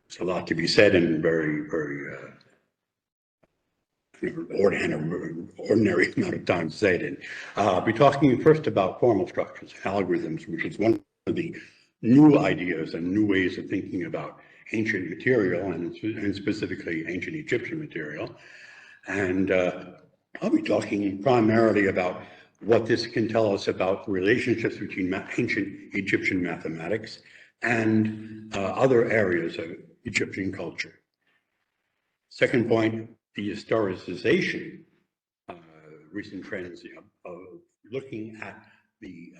There's a lot to be said and very, ordinary amount of time to say it in. I'll be talking first about formal structures, algorithms, which is one of the new ideas and new ways of thinking about ancient material and specifically ancient Egyptian material. And I'll be talking primarily about what this can tell us about relationships between ancient Egyptian mathematics and other areas of Egyptian culture. Second point, the historicization, recent trends of looking at the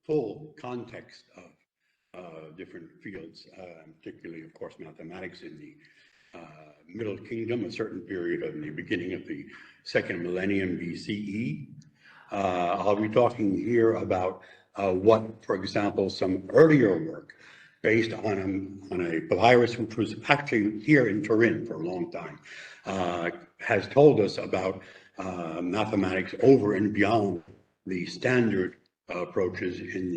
full context of different fields, particularly, of course, mathematics in the Middle Kingdom, a certain period of the beginning of the second millennium BCE. I'll be talking here about what, for example, some earlier work based on a papyrus which was actually here in Turin for a long time, has told us about mathematics over and beyond the standard approaches in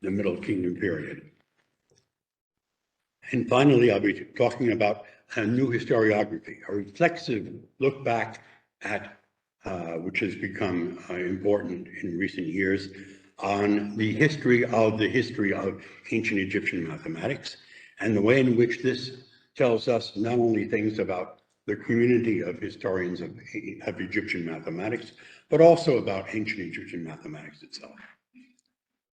the Middle Kingdom period. And finally, I'll be talking about a new historiography, a reflexive look back at, which has become important in recent years, on the history of ancient Egyptian mathematics and the way in which this tells us not only things about the community of historians of Egyptian mathematics, but also about ancient Egyptian mathematics itself.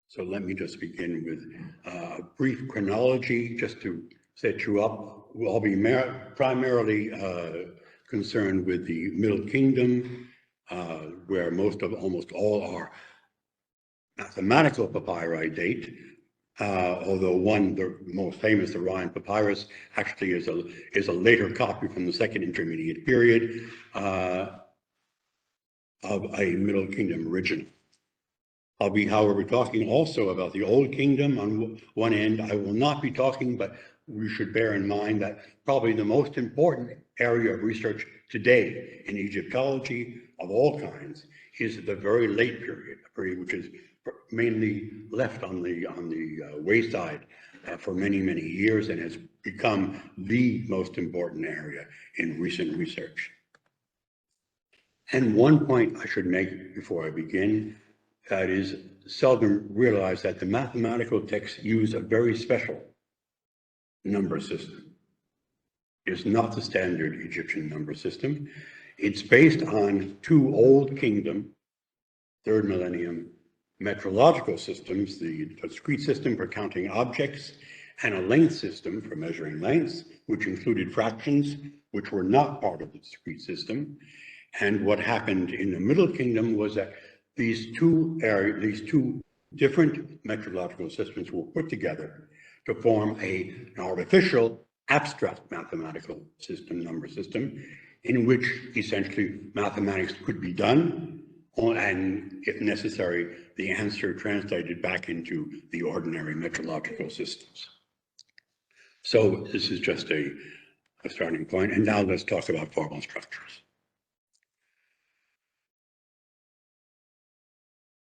So let me just begin with a brief chronology just to set you up. I'll be primarily concerned with the Middle Kingdom, where almost all our mathematical papyri date, although the most famous, the Rhind papyrus, actually is a later copy from the second intermediate period of a Middle Kingdom original. I'll be, however, talking also about the Old Kingdom on one end. I will not be talking, but we should bear in mind that probably the most important area of research today in Egyptology of all kinds is the very late period, a period which is mainly left on the wayside for many, many years and has become the most important area in recent research. And one point I should make before I begin, that is seldom realized, that the mathematical texts use a very special number system. It's not the standard Egyptian number system. It's based on two Old Kingdom, third millennium metrological systems, the discrete system for counting objects and a length system for measuring lengths, which included fractions, which were not part of the discrete system. And what happened in the Middle Kingdom was that these two different metrological systems were put together to form an artificial abstract mathematical system, number system, in which essentially mathematics could be done, and if necessary, the answer translated back into the ordinary metrological systems. So this is just a starting point, and now let's talk about formal structures.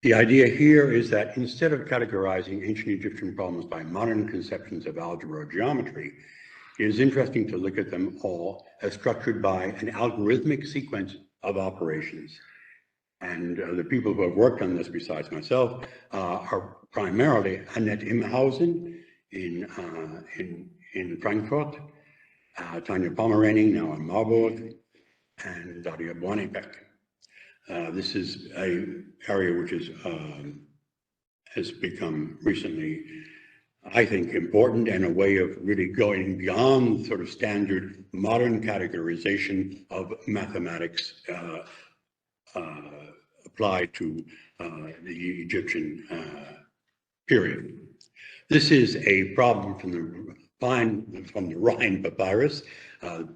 The idea here is that instead of categorizing ancient Egyptian problems by modern conceptions of algebra or geometry, it is interesting to look at them all as structured by an algorithmic sequence of operations. And the people who have worked on this besides myself are primarily Annette Imhausen in Frankfurt, Tanja Pomeranning now in Marburg, and Daria Bonipek. This is an area which has become recently, I think, important, and a way of really going beyond sort of standard modern categorization of mathematics applied to the Egyptian period. This is a problem from the Rhind papyrus.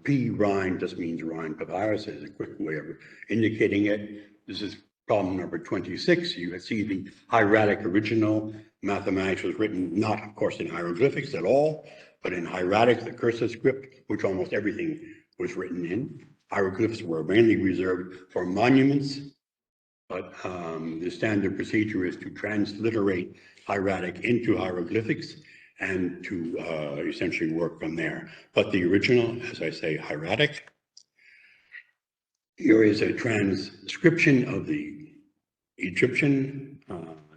P Rhind just means Rhind papyrus, is a quick way of indicating it. This is problem number 26. You see the hieratic original. Mathematics was written not, of course, in hieroglyphics at all, but in hieratic, the cursive script, which almost everything was written in. Hieroglyphs were mainly reserved for monuments, but the standard procedure is to transliterate hieratic into hieroglyphics, and to essentially work from there. But the original, as I say, hieratic. Here is a transcription of the Egyptian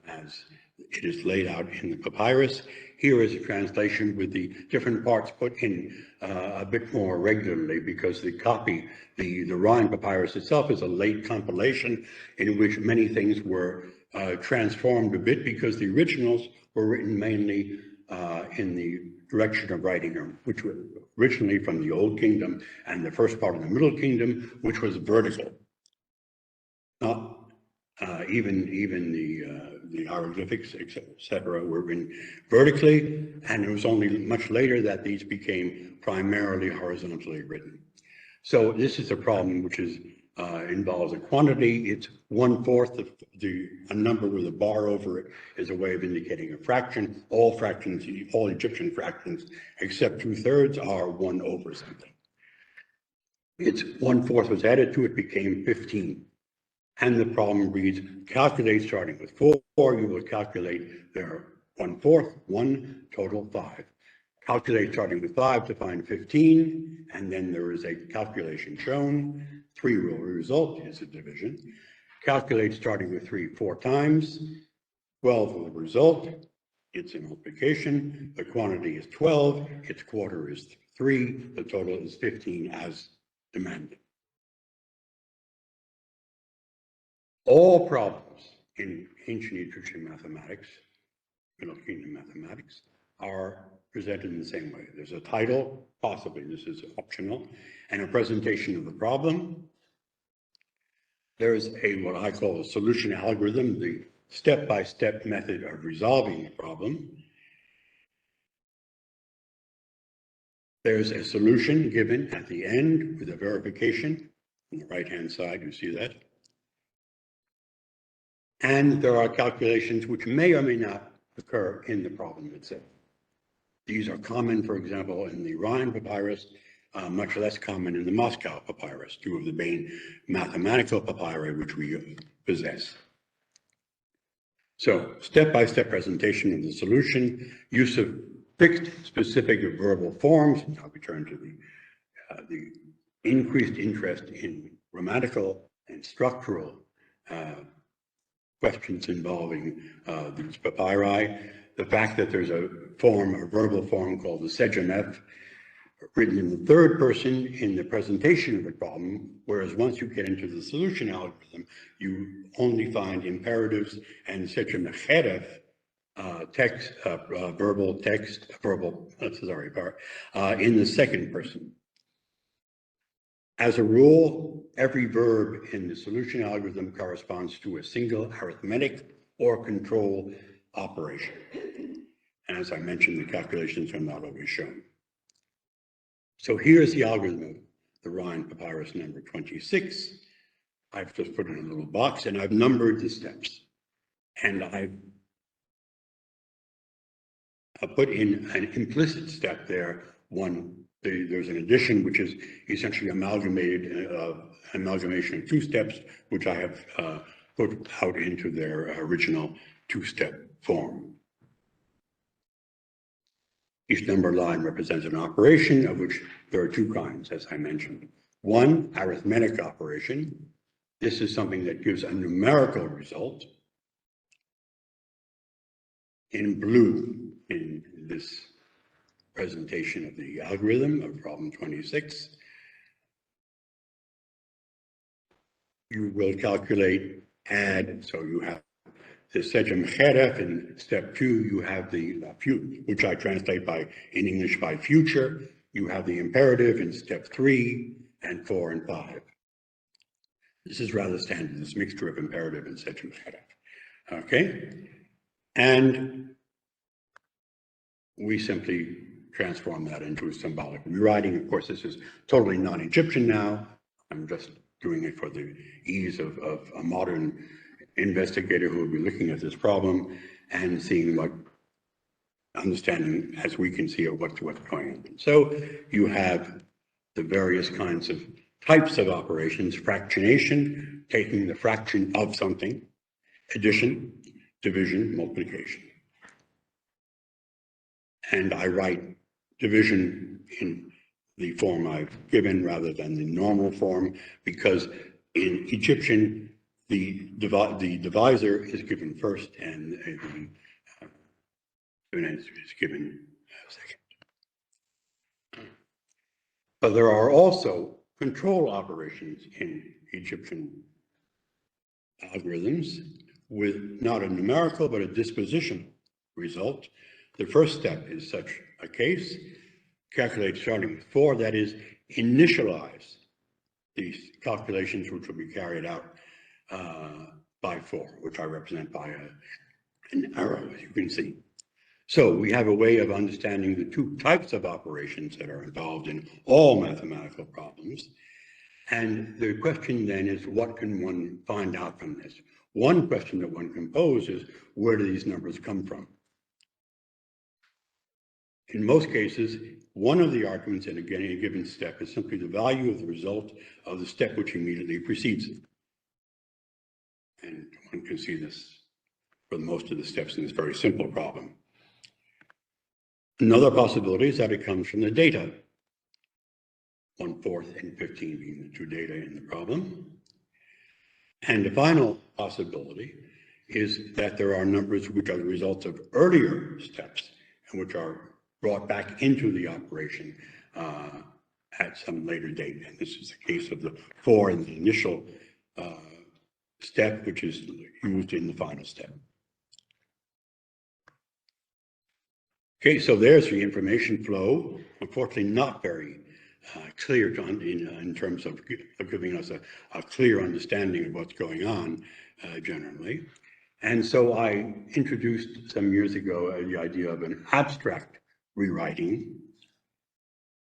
as it is laid out in the papyrus. Here is a translation with the different parts put in a bit more regularly, because the copy, the Rhine papyrus itself, is a late compilation in which many things were transformed a bit, because the originals were written mainly in the direction of writing, which were originally from the Old Kingdom and the first part of the Middle Kingdom, which was vertical. Not even the hieroglyphics, etc., were written vertically, and it was only much later that these became primarily horizontally written. So this is a problem which is involves a quantity. It's 1/4 of a number with a bar over it is a way of indicating a fraction. All fractions, all Egyptian fractions, except 2/3 are 1 over something. It's 1/4 was added to it, became 15. And the problem reads, calculate starting with 4, you will calculate their 1/4, 1, total 5. Calculate starting with 5 to find 15, and then there is a calculation shown. 3 will result is a division. Calculate starting with 3 4 times. 12 will result. It's a multiplication. The quantity is 12. Its quarter is 3. The total is 15 as demanded. All problems in ancient Egyptian mathematics, Middle Kingdom mathematics, are presented in the same way. There's a title, possibly this is optional, and a presentation of the problem. There's what I call a solution algorithm, the step-by-step method of resolving the problem. There's a solution given at the end with a verification. On the right-hand side, you see that. And there are calculations which may or may not occur in the problem itself. These are common, for example, in the Rhine papyrus, much less common in the Moscow papyrus, 2 of the main mathematical papyri which we possess. So, step-by-step presentation of the solution, use of fixed specific verbal forms. Now we turn to the increased interest in grammatical and structural questions involving these papyri. The fact that there's a verbal form called the Sejameth, written in the third person in the presentation of the problem, whereas once you get into the solution algorithm, you only find imperatives and Sejameth verbal in the second person. As a rule, every verb in the solution algorithm corresponds to a single arithmetic or control operation. And as I mentioned, the calculations are not always shown. So here's the algorithm of the Rhine papyrus number 26. I've just put in a little box and I've numbered the steps. And I've put in an implicit step there, there's an addition which is essentially amalgamation of 2 steps, which I have put out into their original 2-step form. Each number line represents an operation, of which there are 2 kinds, as I mentioned. One, arithmetic operation. This is something that gives a numerical result. In blue, in this presentation of the algorithm of problem 26, you will calculate add, so you have the Sejameth in step 2, you have the which I translate in English by future, you have the imperative in step 3 and 4 and 5. This is rather standard, this mixture of imperative and Sejameth. Okay? And we simply transform that into a symbolic rewriting. Of course, this is totally non-Egyptian now. I'm just doing it for the ease of a modern investigator who will be looking at this problem and seeing understanding as we can see what's going on. So you have the various kinds of types of operations: fractionation, taking the fraction of something; addition, division, multiplication. and I write division in the form I've given rather than the normal form, because in Egyptian, the divisor is given first and the is given second. But there are also control operations in Egyptian algorithms with not a numerical but a dispositional result. The first step is such a case. Calculate starting with 4, that is, initialize these calculations which will be carried out by 4, which I represent by an arrow, as you can see. So we have a way of understanding the two types of operations that are involved in all mathematical problems. And the question then is, what can one find out from this? One question that one can pose is, where do these numbers come from? In most cases, one of the arguments in a given step is simply the value of the result of the step which immediately precedes it. And one can see this for most of the steps in this very simple problem. Another possibility is that it comes from the data, 1/4 and 15 being the two data in the problem. And the final possibility is that there are numbers which are the results of earlier steps and which are brought back into the operation at some later date. And this is the case of the 4 in the initial step, which is used in the final step. Okay, so there's the information flow. Unfortunately, not very clear in terms of giving us a clear understanding of what's going on generally. And so I introduced some years ago the idea of an abstract rewriting,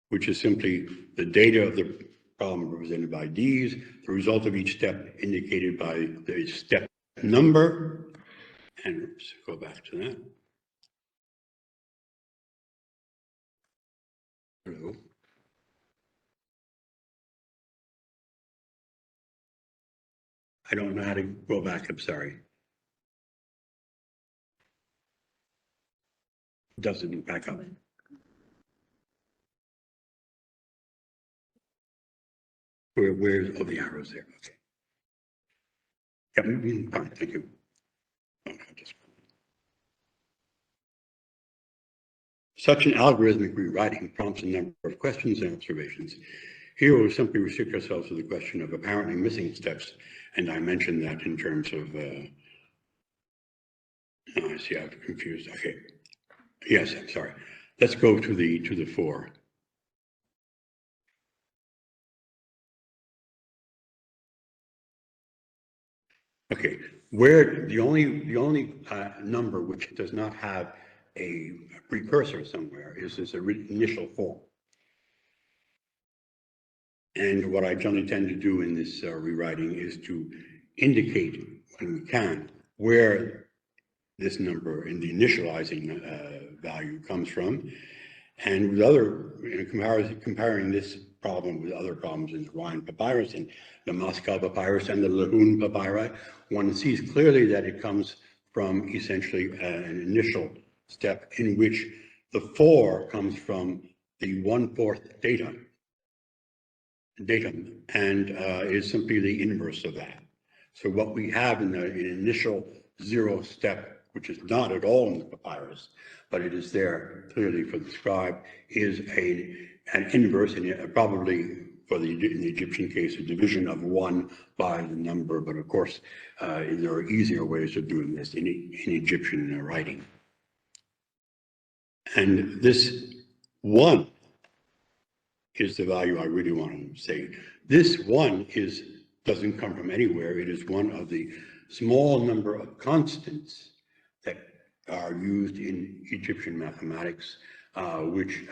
which is simply the data of the problem represented by D's, the result of each step indicated by the step number. And let's go back to that. Hello. I don't know how to go back, I'm sorry. It doesn't back up. Where's the arrows there? Okay. Yeah, fine, thank you. Such an algorithmic rewriting prompts a number of questions and observations. Here we'll simply restrict ourselves to the question of apparently missing steps, and I mentioned that in terms of, I see I've confused, okay. Yes, I'm sorry. Let's go to the 4. Okay, where the only number which does not have a precursor somewhere is this initial form. And what I generally tend to do in this rewriting is to indicate, when we can, where this number in the initializing value comes from. And with other, comparing this problem with other problems in the Rhind papyrus and the Moscow papyrus and the Lahun papyri, one sees clearly that it comes from essentially an initial step in which the 4 comes from the 1/4 datum, and is simply the inverse of that. So what we have in the initial 0 step, which is not at all in the papyrus, but it is there clearly for the scribe, is an inverse, and probably for in the Egyptian case, a division of 1 by the number. But of course, there are easier ways of doing this in Egyptian writing. And this 1 is the value I really want to say. This 1 doesn't come from anywhere. It is one of the small number of constants that are used in Egyptian mathematics, which,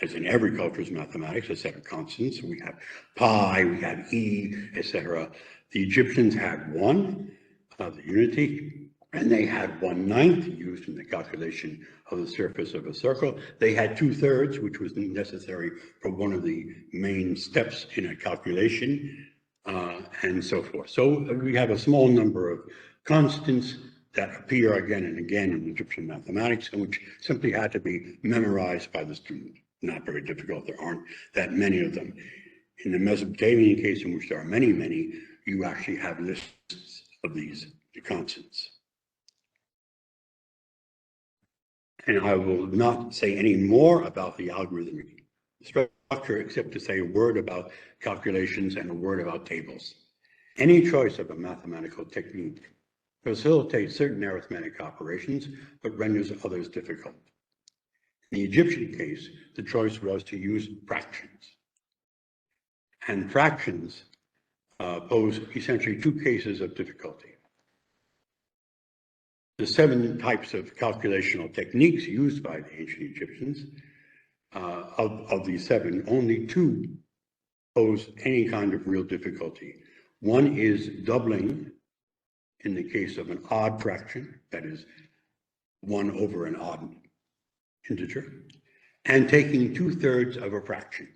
as in every culture's mathematics, a set of constants. We have pi, we have e, etc. The Egyptians had 1, the unity, and they had 1/9 used in the calculation of the surface of a circle. They had 2/3, which was necessary for one of the main steps in a calculation, and so forth. So we have a small number of constants that appear again and again in Egyptian mathematics, and which simply had to be memorized by the student. Not very difficult, there aren't that many of them. In the Mesopotamian case, in which there are many, many, you actually have lists of these constants. And I will not say any more about the algorithmic structure except to say a word about calculations and a word about tables. Any choice of a mathematical technique facilitates certain arithmetic operations, but renders others difficult. In the Egyptian case, the choice was to use fractions. And fractions pose essentially two cases of difficulty. The 7 types of calculational techniques used by the ancient Egyptians, of these 7, only 2 pose any kind of real difficulty. One is doubling in the case of an odd fraction, that is 1 over an odd integer, and taking 2/3 of a fraction.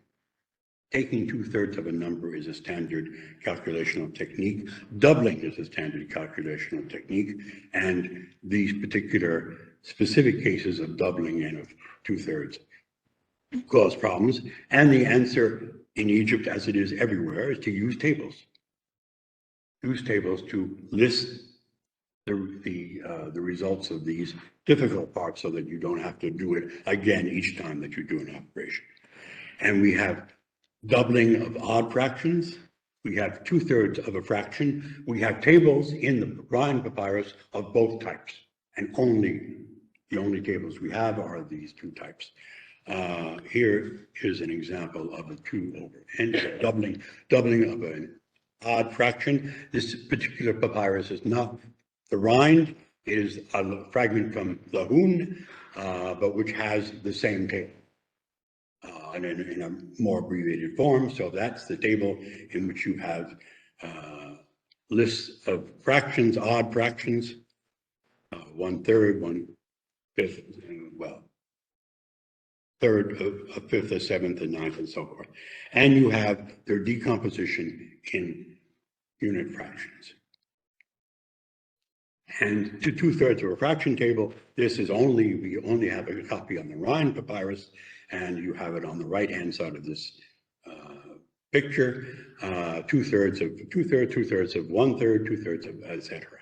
Taking 2/3 of a number is a standard calculational technique. Doubling is a standard calculational technique, and these particular specific cases of doubling and of 2/3 cause problems. And the answer in Egypt, as it is everywhere, is to use tables. Use tables to list the results of these difficult parts so that you don't have to do it again each time that you do an operation. And we have doubling of odd fractions. We have 2/3 of a fraction. We have tables in the Rhind papyrus of both types, and the only tables we have are these 2 types. Here is an example of a 2 over n, doubling of an odd fraction. This particular papyrus is not the Rhind, it is a fragment from Lahun, but which has the same table. In a more abbreviated form. So that's the table in which you have lists of fractions, odd fractions, 1/3, 1/5, well, third, a fifth, a seventh, a ninth, and so forth. And you have their decomposition in unit fractions. And to 2/3 of a fraction table, this is we only have a copy on the Rhind papyrus, and you have it on the right-hand side of this picture, 2/3 of 2/3, 2/3 of 1/3, 2/3 of etc.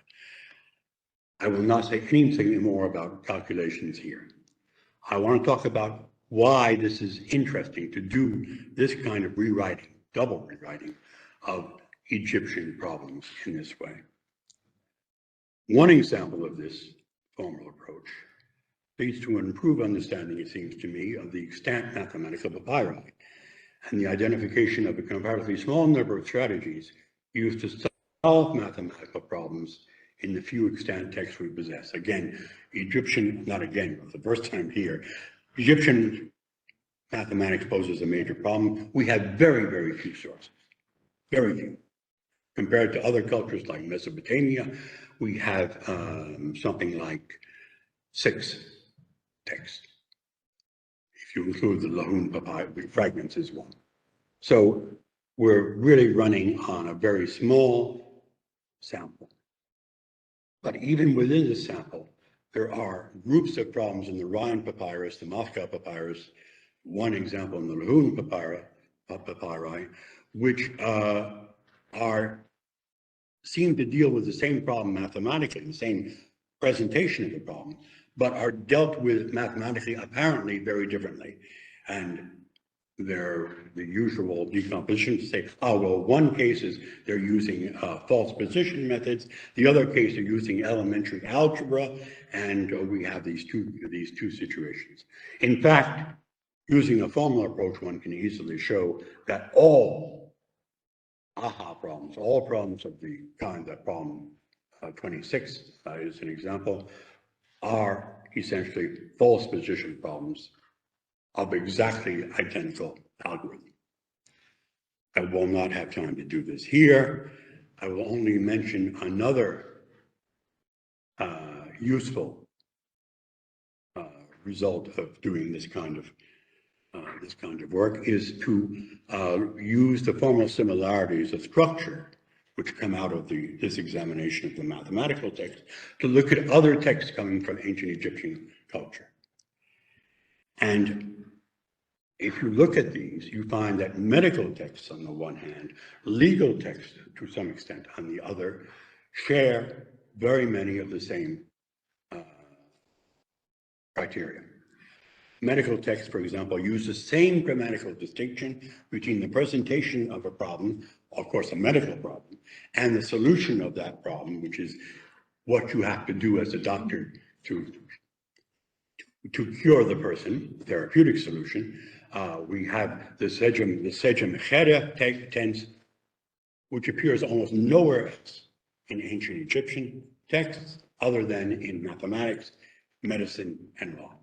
I will not say anything more about calculations here. I want to talk about why this is interesting to do this kind of rewriting, double rewriting of Egyptian problems in this way. One example of this formal approach leads to an improved understanding, it seems to me, of the extant mathematical papyri and the identification of a comparatively small number of strategies used to solve mathematical problems in the few extant texts we possess. Again, not again, but the first time here, Egyptian mathematics poses a major problem. We have very, very few sources, very few. Compared to other cultures like Mesopotamia, we have something like 6 texts, if you include the Lahun papyrus fragments as well. So we're really running on a very small sample. But even within the sample, there are groups of problems in the Rhind papyrus, the Moscow papyrus, one example in the Lahun papyri, which seem to deal with the same problem mathematically, the same presentation of the problem, but are dealt with mathematically apparently very differently. And they're the usual decomposition to say, oh, well, one case is they're using false position methods, the other case they're using elementary algebra, and we have these two situations. In fact, using a formal approach, one can easily show that all problems, all problems of the kind that problem 26 is an example, are essentially false position problems of exactly identical algorithm. I will not have time to do this here. I will only mention another useful result of doing this kind of work is to use the formal similarities of structure which come out of this examination of the mathematical text, to look at other texts coming from ancient Egyptian culture. And if you look at these, you find that medical texts on the one hand, legal texts to some extent on the other, share very many of the same criteria. Medical texts, for example, use the same grammatical distinction between the presentation of a problem, of course a medical problem, and the solution of that problem, which is what you have to do as a doctor to cure the person, therapeutic solution. We have the sejam chere tense, which appears almost nowhere else in ancient Egyptian texts other than in mathematics, medicine, and law.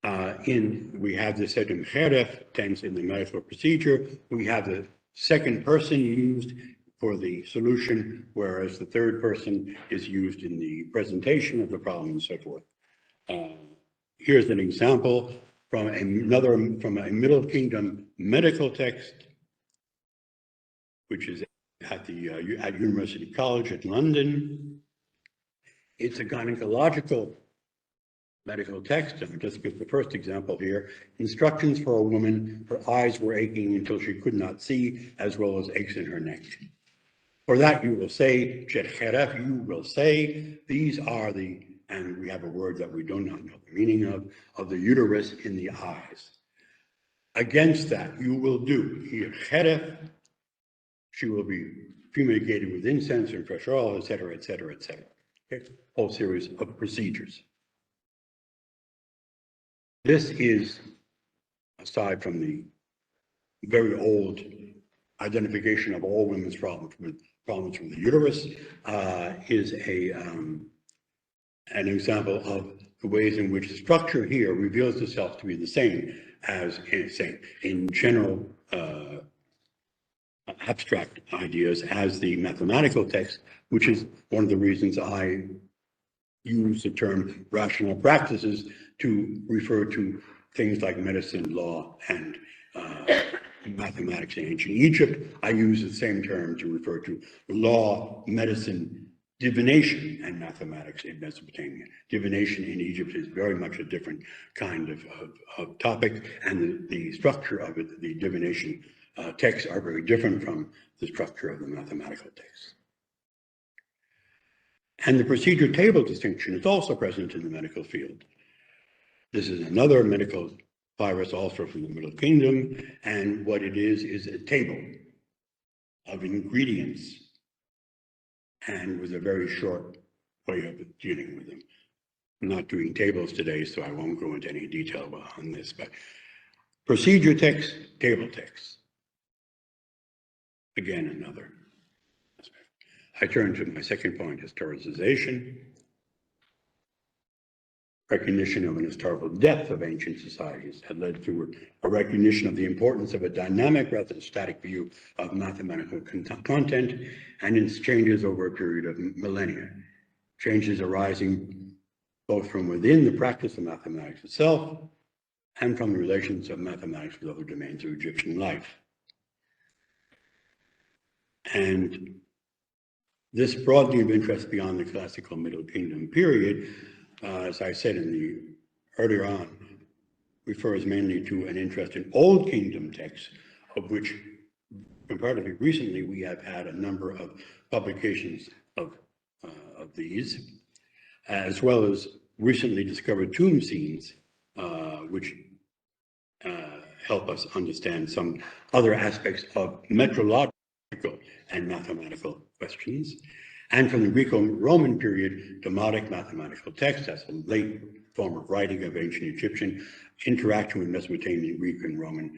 We have the sejam chere tense in the medical procedure. We have the second person used for the solution, whereas the third person is used in the presentation of the problem and so forth. Here's an example from a Middle Kingdom medical text, which is at University College at London. It's a gynecological medical text, and I'll just give the first example here. Instructions for a woman, her eyes were aching until she could not see, as well as aches in her neck. For that you will say, you will say, these are the, and we have a word that we do not know the meaning of the uterus in the eyes. Against that you will do, she will be fumigated with incense and fresh oil, etc., etc., etc. Okay? Whole series of procedures. This is, aside from the very old identification of all women's problems with the uterus, is an example of the ways in which the structure here reveals itself to be the same as in general abstract ideas as the mathematical text, which is one of the reasons I use the term rational practices to refer to things like medicine, law, and mathematics in ancient Egypt. I use the same term to refer to law, medicine, divination, and mathematics in Mesopotamia. Divination in Egypt is very much a different kind of topic, and the structure of it, the divination texts are very different from the structure of the mathematical texts. And the procedure table distinction is also present in the medical field. This is another medical virus also from the Middle Kingdom, and what it is a table of ingredients and with a very short way of dealing with them. I'm not doing tables today, so I won't go into any detail on this, but procedure text, table text. Again, another aspect. I turn to my second point, historicization. Recognition of an historical depth of ancient societies had led to a recognition of the importance of a dynamic rather than static view of mathematical content and its changes over a period of millennia. Changes arising both from within the practice of mathematics itself and from the relations of mathematics with other domains of Egyptian life. And this broadening of interest beyond the classical Middle Kingdom period, as I said earlier on, refers mainly to an interest in Old Kingdom texts, of which comparatively recently we have had a number of publications of these, as well as recently discovered tomb scenes, which help us understand some other aspects of metrological and mathematical questions. And from the Greco-Roman period, demotic mathematical texts, that's a late form of writing of ancient Egyptian, interaction with Mesopotamian, Greek, and Roman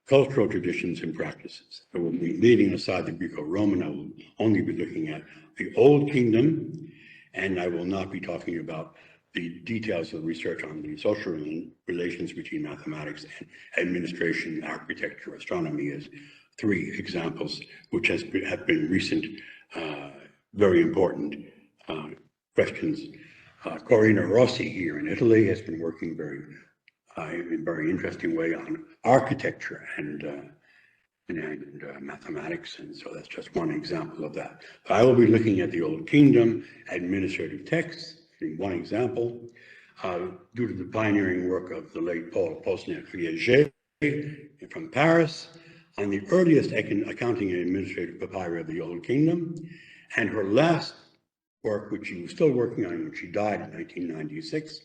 cultural traditions and practices. I will be leaving aside the Greco-Roman. I will only be looking at the Old Kingdom, and I will not be talking about the details of research on the social relations between mathematics and administration, architecture, astronomy as three examples, which have been recent, very important questions. Corina Rossi here in Italy has been working in a very interesting way on architecture and and mathematics, and so that's just one example of that. But I will be looking at the Old Kingdom administrative texts, in one example, due to the pioneering work of the late Paul Posner-Kriege from Paris, on the earliest accounting and administrative papyri of the Old Kingdom, and her last work, which she was still working on when she died in 1996,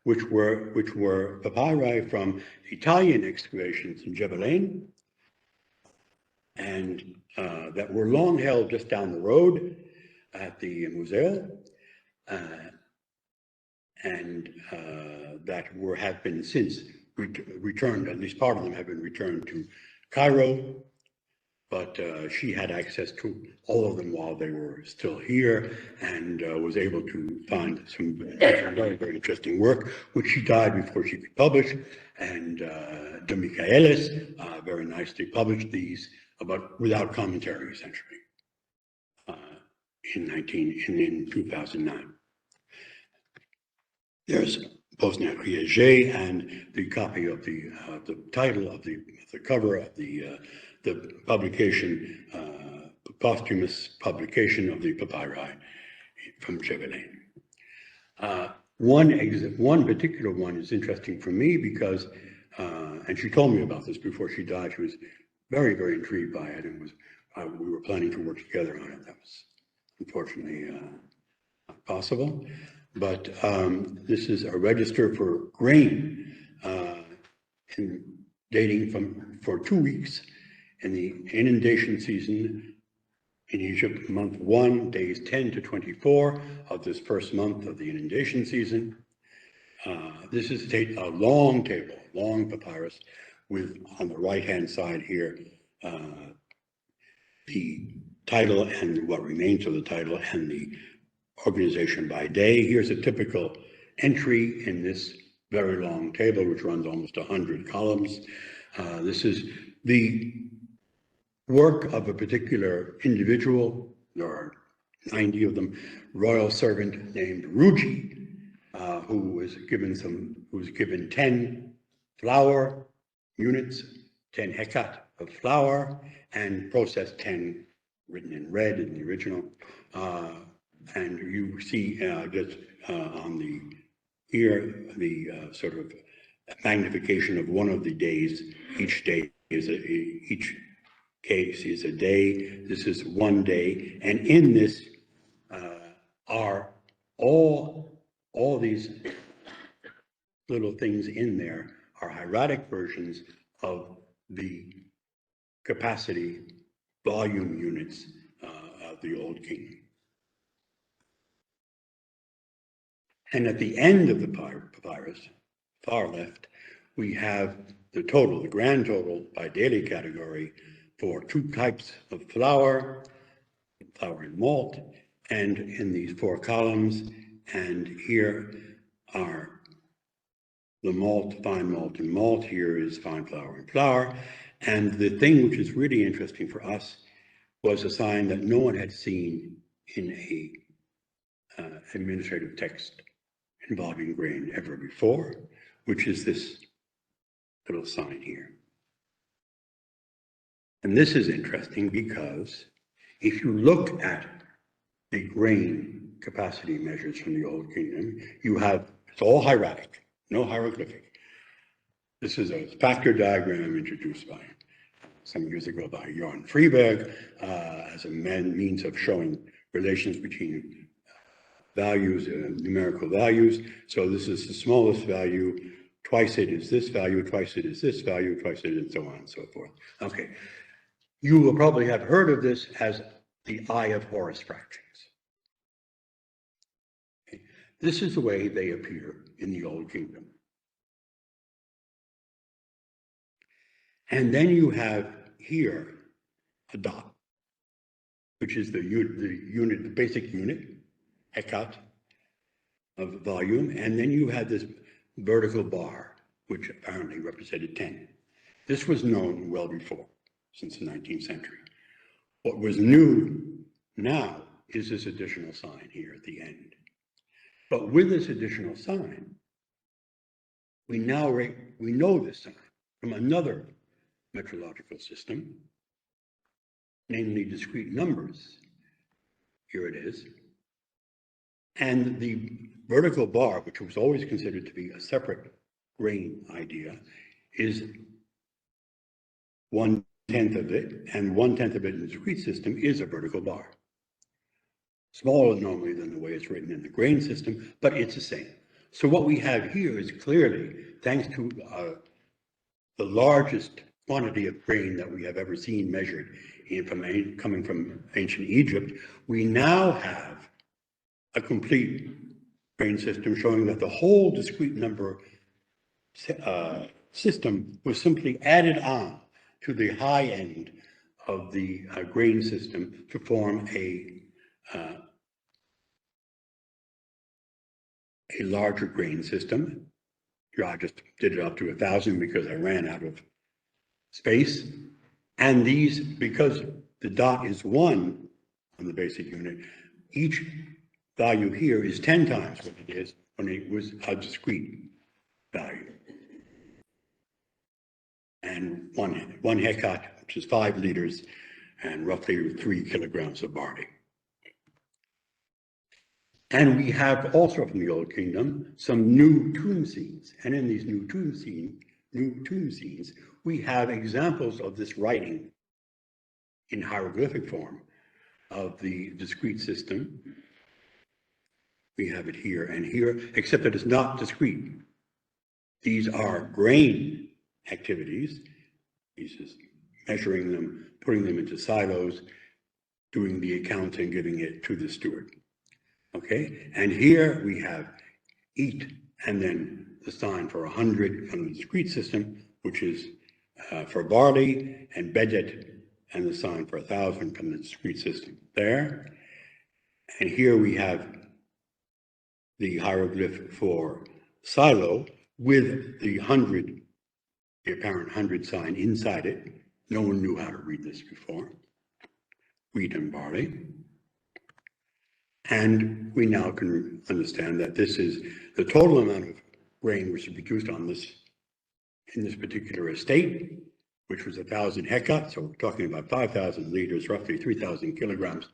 which were papyri from Italian excavations in Jebelain, and that were long held just down the road at the Museo, and that have been since returned, at least part of them have been returned to Cairo, but she had access to all of them while they were still here, and was able to find some very, very interesting work, which she died before she could publish, and De Michaelis very nicely published these, but without commentary, essentially, in 2009. There's Posner-Kriege and the copy of the title of the cover of the publication, posthumous publication of the papyri from Jebelain. One particular one is interesting for me because, and she told me about this before she died. She was very, very intrigued by it, and we were planning to work together on it. That was unfortunately not possible. But this is a register for grain dating for 2 weeks in the inundation season in Egypt, month 1, days 10 to 24 of this first month of the inundation season. This is a long table, long papyrus, with on the right-hand side here the title and what remains of the title and the organization by day. Here's a typical entry in this very long table, which runs almost 100 columns. This is the work of a particular individual. There are 90 of them. Royal servant named Ruji, who was given 10 flour units, 10 hekat of flour, and processed 10, written in red in the original. And you see just on the here the sort of magnification of one of the days. Each day is each case is a day. This is one day, and in this are all these little things in there are hieratic versions of the capacity volume units of the Old Kingdom. And at the end of the papyrus, far left, we have the total, the grand total by daily category for 2 types of flour and malt, and in these 4 columns. And here are the malt, fine malt, and malt. Here is fine flour and flour. And the thing which is really interesting for us was a sign that no one had seen in a administrative text involving grain ever before, which is this little sign here. And this is interesting because if you look at the grain capacity measures from the Old Kingdom, it's all hieratic, no hieroglyphic. This is a factor diagram introduced by some years ago by Johan Friberg as a means of showing relations between values, numerical values. So this is the smallest value, twice it is this value, twice it is this value, twice it is, and so on and so forth. Okay, you will probably have heard of this as the Eye of Horus fractions. Okay. This is the way they appear in the Old Kingdom. And then you have here a dot, which is the basic unit, hekat, of volume, and then you had this vertical bar, which apparently represented 10. This was known well before, since the 19th century. What was new now is this additional sign here at the end. But with this additional sign, we know this sign from another metrological system, namely discrete numbers. Here it is. And the vertical bar, which was always considered to be a separate grain idea, is 1/10 of it, and 1/10 of it in the discrete system is a vertical bar. Smaller normally than the way it's written in the grain system, but it's the same. So what we have here is clearly, thanks to the largest quantity of grain that we have ever seen measured coming from ancient Egypt, we now have a complete grain system showing that the whole discrete number system was simply added on to the high end of the grain system to form a larger grain system. Here I just did it up to 1,000 because I ran out of space. And these, because the dot is 1 on the basic unit, each value here is 10 times what it is when it was a discrete value. And one hecat, which is 5 liters, and roughly 3 kilograms of barley. And we have also from the Old Kingdom some new tomb scenes. And in these new tomb scenes, we have examples of this writing in hieroglyphic form of the discrete system. We have it here and here, except that it's not discrete. These are grain activities. This is measuring them, putting them into silos, doing the accounts and giving it to the steward. Okay, and here we have eat and then the sign for 100 from the discrete system, which is for barley, and bedet and the sign for 1,000 from the discrete system there. And here we have the hieroglyph for silo with the 100, the apparent 100 sign inside it. No one knew how to read this before. Wheat and barley. And we now can understand that this is the total amount of grain which is produced on this, in this particular estate, which was 1,000 hectares. So we're talking about 5,000 liters, roughly 3,000 kilograms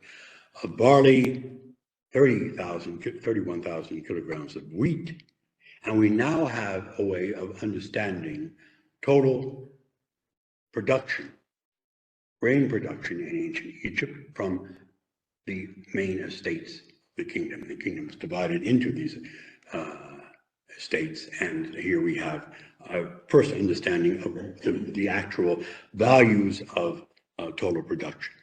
of barley, 31,000 kilograms of wheat. And we now have a way of understanding total production, grain production in ancient Egypt from the main estates of the kingdom. The kingdom is divided into these estates, and here we have a first understanding of the actual values of total production.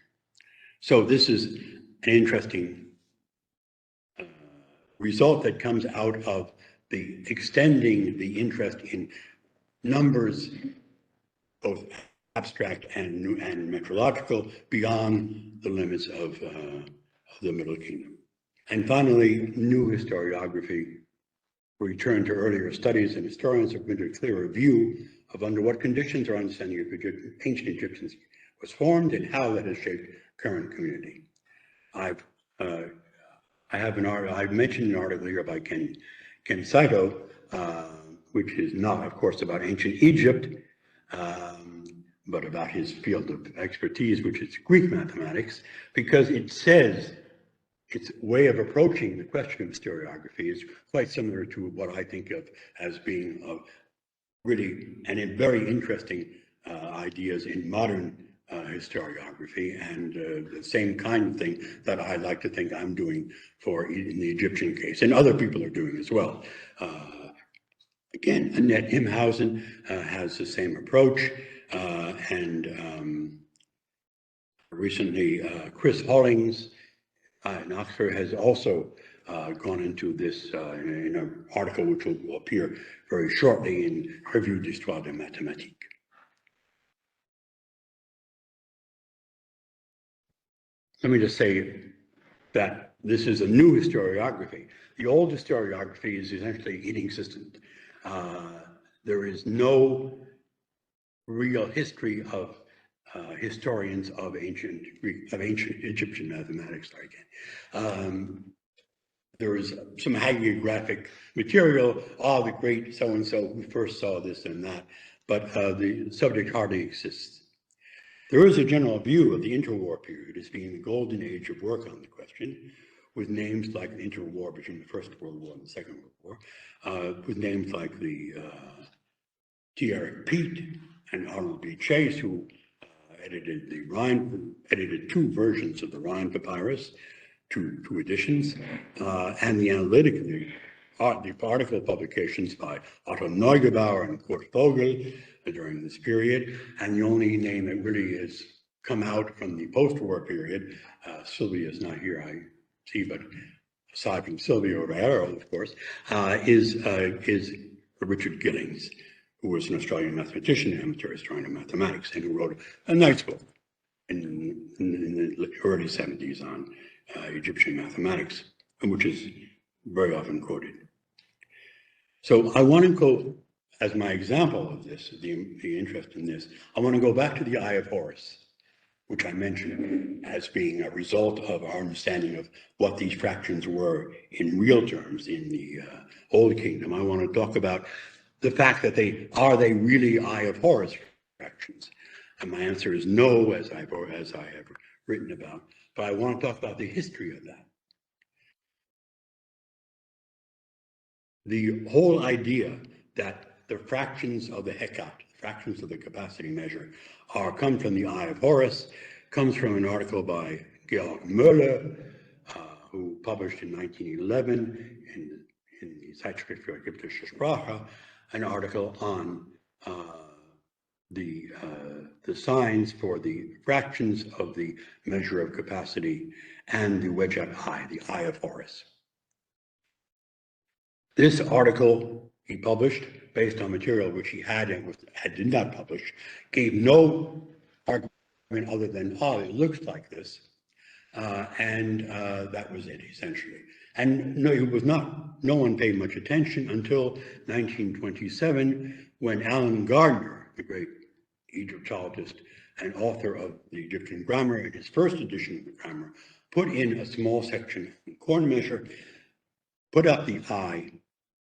So this is an interesting result that comes out of the extending the interest in numbers, both abstract and metrological, beyond the limits of the Middle Kingdom. And finally, new historiography. Return to earlier studies, and historians have been a clearer view of under what conditions our understanding of ancient Egyptians was formed and how that has shaped current community. I've mentioned an article here by Ken Saito, which is not, of course, about ancient Egypt, but about his field of expertise, which is Greek mathematics, because it says its way of approaching the question of historiography is quite similar to what I think of as being really and very interesting ideas in modern historiography, and the same kind of thing that I like to think I'm doing in the Egyptian case, and other people are doing as well. Again, Annette Imhausen has the same approach, and recently Chris Hollings in Oxford has also gone into this in an article which will appear very shortly in Revue d'Histoire des Mathématiques. Let me just say that this is a new historiography. The old historiography is essentially inconsistent. There is no real history of historians of ancient Egyptian mathematics. There is some hagiographic material, the great so-and-so who first saw this and that, but the subject hardly exists. There is a general view of the interwar period as being the golden age of work on the question, with names like the interwar between the First World War and the Second World War, with names like the T. Eric Peat and Arnold B. Chase, who edited the Rhine, edited two versions of the Rhine Papyrus, two editions, and the analytic, the article publications by Otto Neugebauer and Kurt Vogel during this period, and the only name that really has come out from the post-war period, Sylvia is not here, I see, but aside from Silvio Riero, of course, is Richard Gillings, who was an Australian mathematician, amateur historian of mathematics, and who wrote a nice book in the early 70s on Egyptian mathematics, which is very often quoted. So I want to go, as my example of this, the interest in this, I want to go back to the Eye of Horus, which I mentioned as being a result of our understanding of what these fractions were in real terms in the Old Kingdom. I want to talk about the fact that are they really Eye of Horus fractions? And my answer is no, as I have written about, but I want to talk about the history of that. The whole idea that the fractions of the Hekat, fractions of the capacity measure, come from the Eye of Horus, comes from an article by Georg Möller, who published in 1911 in the Zeitschrift für Ägyptische Sprache, an article on the signs for the fractions of the measure of capacity and the Wedjat Eye, the Eye of Horus. This article he published based on material which he had and did not publish, gave no argument other than, oh, it looks like this. And that was it, essentially. And no, it was not, no one paid much attention until 1927, when Alan Gardner, the great Egyptologist and author of the Egyptian grammar, in his first edition of the grammar, put in a small section in corn measure, put up the eye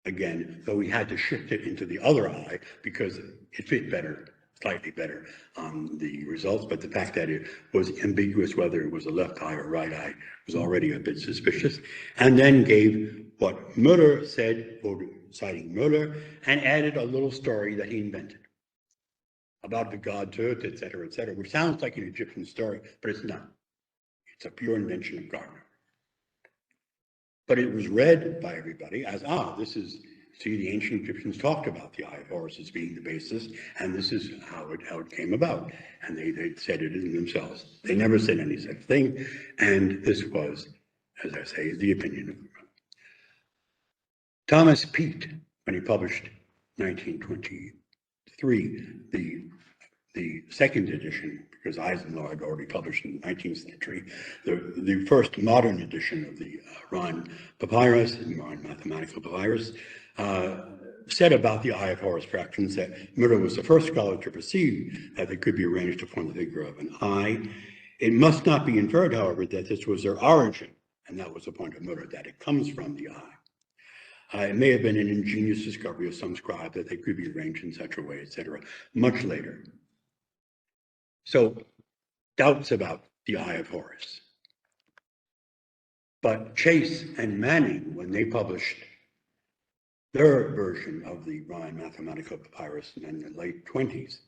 again, though he had to shift it into the other eye because it fit better, slightly better on the results. But the fact that it was ambiguous whether it was a left eye or right eye was already a bit suspicious. And then gave what Müller said, citing Müller, and added a little story that he invented about the god Tut, et cetera, which sounds like an Egyptian story, but it's not. It's a pure invention of Gardner. But it was read by everybody as, this is, see, the ancient Egyptians talked about the Eye of Horus as being the basis, and this is how it came about. And they said it in themselves. They never said any such thing, and this was, as I say, the opinion of Thomas Peat, when he published 1923, the second edition, because Eisenlohr had already published in the 19th century, the first modern edition of the Rhine Papyrus, the Rhine Mathematical Papyrus, said about the Eye of Horus fractions that Müller was the first scholar to perceive that they could be arranged to form the figure of an eye. It must not be inferred, however, that this was their origin, and that was the point of Müller, that it comes from the eye. It may have been an ingenious discovery of some scribe that they could be arranged in such a way, etc., much later. So, doubts about the Eye of Horus. But Chase and Manning, when they published their version of the Rhine Mathematical Papyrus in the late 20s,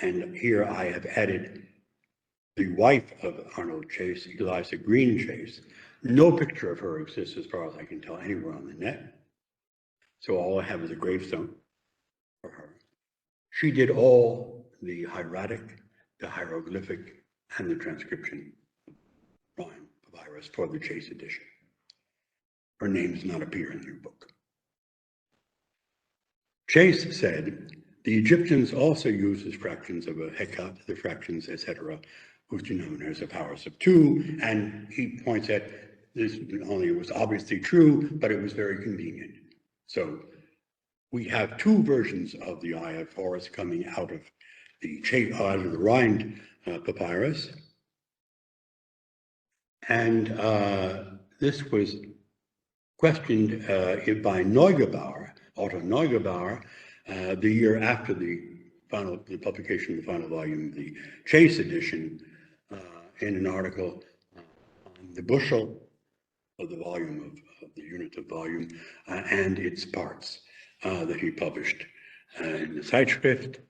and here I have added the wife of Arnold Chase, Eliza Green Chase. No picture of her exists, as far as I can tell, anywhere on the net. So all I have is a gravestone for her. She did all the hieratic, the hieroglyphic, and the transcription Rhine Papyrus for the Chase edition. Her name does not appear in your book. Chase said, the Egyptians also used as fractions of a Hekat, the fractions, etc., which are known as the powers of two, and he points at this not only was obviously true, but it was very convenient. So we have two versions of the Eye of Horus coming out of the Rhine Papyrus, and this was questioned by Neugebauer, Otto Neugebauer, the year after the the publication of the final volume of the Chase edition, in an article on the bushel of the volume of the unit of volume and its parts that he published in the Zeitschrift.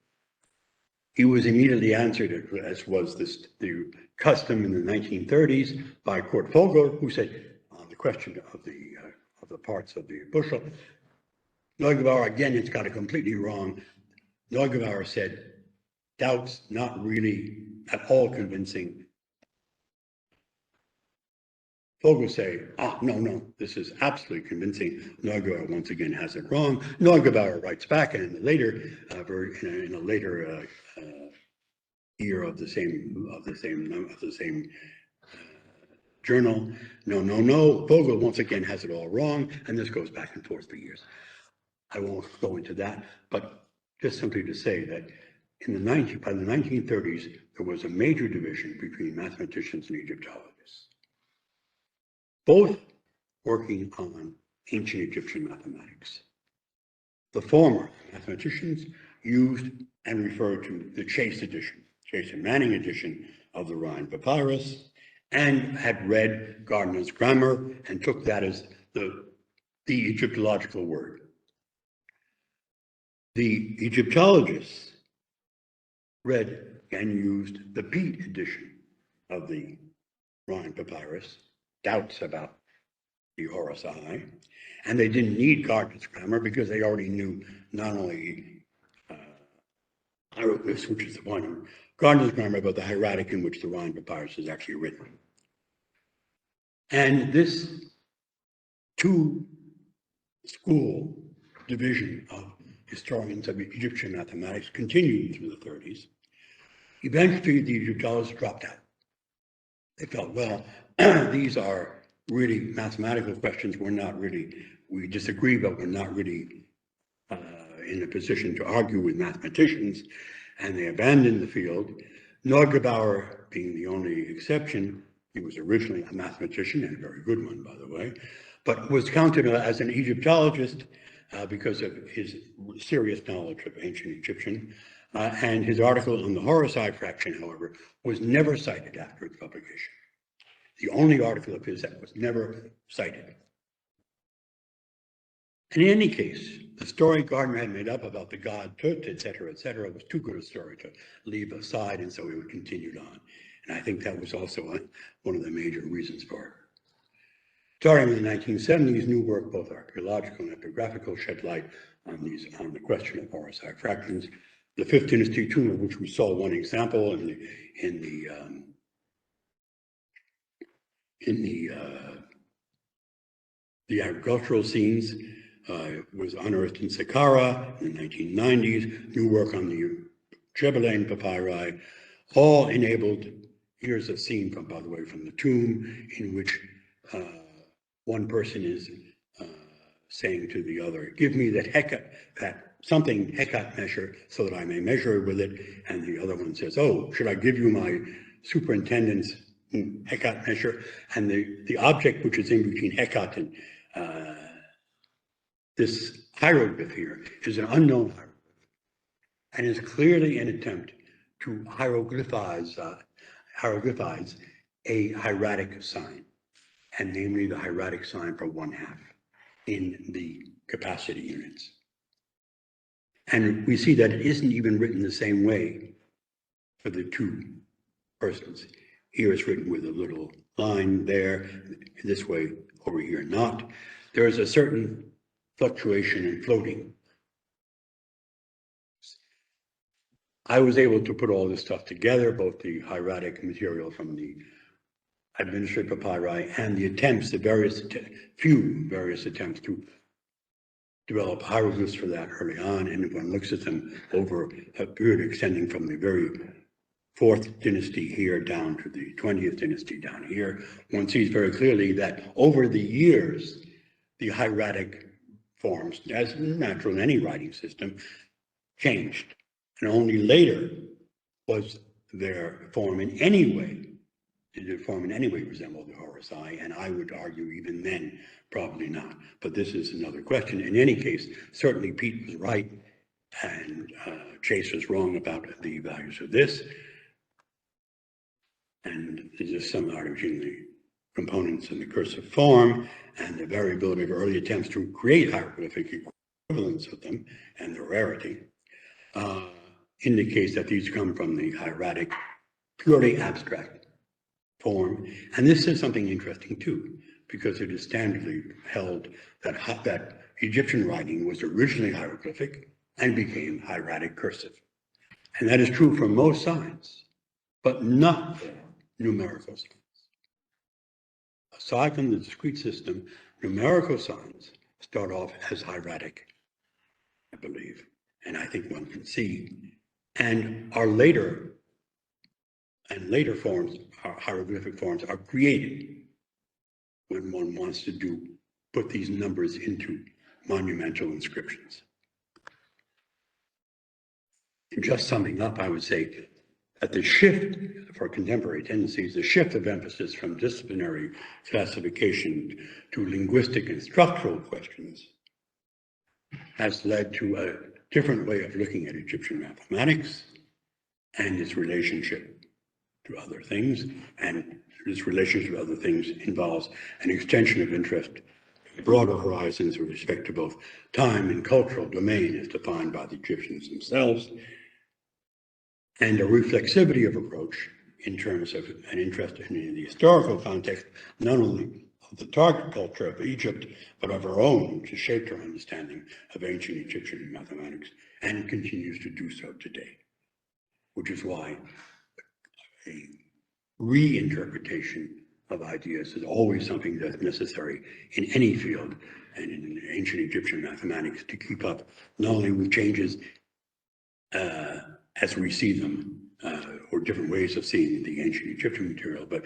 He was immediately answered, as was the custom in the 1930s, by Kurt Vogel, who said on the question of the parts of the bushel, Neugebauer, again, it's got it completely wrong. Neugebauer said, doubts not really at all convincing. Vogel say, no, this is absolutely convincing. Neugebauer once again has it wrong. Neugebauer writes back, and in a later year of the same journal, no. Vogel once again has it all wrong, and this goes back and forth for years. I won't go into that, but just simply to say that by the 1930s, there was a major division between mathematicians and Egyptologists, both working on ancient Egyptian mathematics. The former mathematicians used and referred to the Chase edition, Chase and Manning edition of the Rhind Papyrus, and had read Gardner's grammar and took that as the Egyptological word. The Egyptologists read and used the Pete edition of the Rhind Papyrus, doubts about the Horus Eye, and they didn't need Gardner's grammar because they already knew not only hieroglyphs, which is the one, Gardner's grammar, but the hieratic in which the Rhind Papyrus is actually written. And this two-school division of historians of Egyptian mathematics continued through the 30s. Eventually, the Egyptologists dropped out. They felt, well, these are really mathematical questions. We disagree, but we're not really in a position to argue with mathematicians, and they abandoned the field. Neugebauer being the only exception. He was originally a mathematician, and a very good one, by the way, but was counted as an Egyptologist because of his serious knowledge of ancient Egyptian. And his article on the Horus Eye fraction, however, was never cited after its publication. The only article of his that was never cited. And in any case, the story Gardner had made up about the god Tut, et cetera, was too good a story to leave aside, and so he continued on. And I think that was also one of the major reasons for it. Starting in the 1970s, new work, both archaeological and epigraphical, shed light on the question of Horus Eye fractions. The Fifth Dynasty tomb, of which we saw one example in the agricultural scenes, was unearthed in Saqqara in the 1990s. New work on the Jebelain papyri, all enabled. Here's a scene from, by the way, from the tomb in which one person is saying to the other, "Give me that hekat measure so that I may measure with it." And the other one says, "Oh, should I give you my superintendent's hekat measure?" And the object which is in between hekat and this hieroglyph here is an unknown hieroglyph, and is clearly an attempt to hieroglyphize a hieratic sign, and namely the hieratic sign for 1/2 in the capacity units. And we see that it isn't even written the same way for the two persons. Here it's written with a little line there, this way, over here not. There is a certain fluctuation and floating. I was able to put all this stuff together, both the hieratic material from the administrative papyri and the attempts, few various attempts to develop hieroglyphs for that early on. And if one looks at them over a period extending from the very 4th dynasty here down to the 20th dynasty down here, one sees very clearly that over the years, the hieratic forms, as natural in any writing system, changed. And only later was their form in any way, did their form in any way resemble the Horus Eye? And I would argue even then, probably not. But this is another question. In any case, certainly Pete was right And Chase was wrong about the values of this. And there's a similarity between the components in the cursive form and the variability of early attempts to create hieroglyphic equivalents of them and the rarity indicates that these come from the hieratic, purely abstract form. And this is something interesting too, because it is standardly held that Egyptian writing was originally hieroglyphic and became hieratic cursive. And that is true for most signs, but not for numerical signs. Aside from the discrete system, numerical signs start off as hieratic, I believe, and I think one can see, and our later forms, our hieroglyphic forms, are created when one wants to put these numbers into monumental inscriptions. And just summing up, I would say that the shift for contemporary tendencies, the shift of emphasis from disciplinary classification to linguistic and structural questions has led to a different way of looking at Egyptian mathematics and its relationship to other things. And this relationship to other things involves an extension of interest, broader horizons with respect to both time and cultural domain as defined by the Egyptians themselves, and a reflexivity of approach in terms of an interest in the historical context, not only of the target culture of Egypt, but of our own, which has shaped our understanding of ancient Egyptian mathematics and continues to do so today, which is why a reinterpretation of ideas is always something that's necessary in any field, and in ancient Egyptian mathematics, to keep up not only with changes as we see them, or different ways of seeing the ancient Egyptian material, but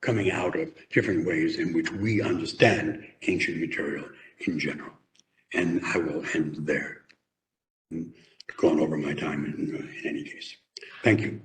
coming out of different ways in which we understand ancient material in general. And I will end there. I've gone over my time in any case. Thank you.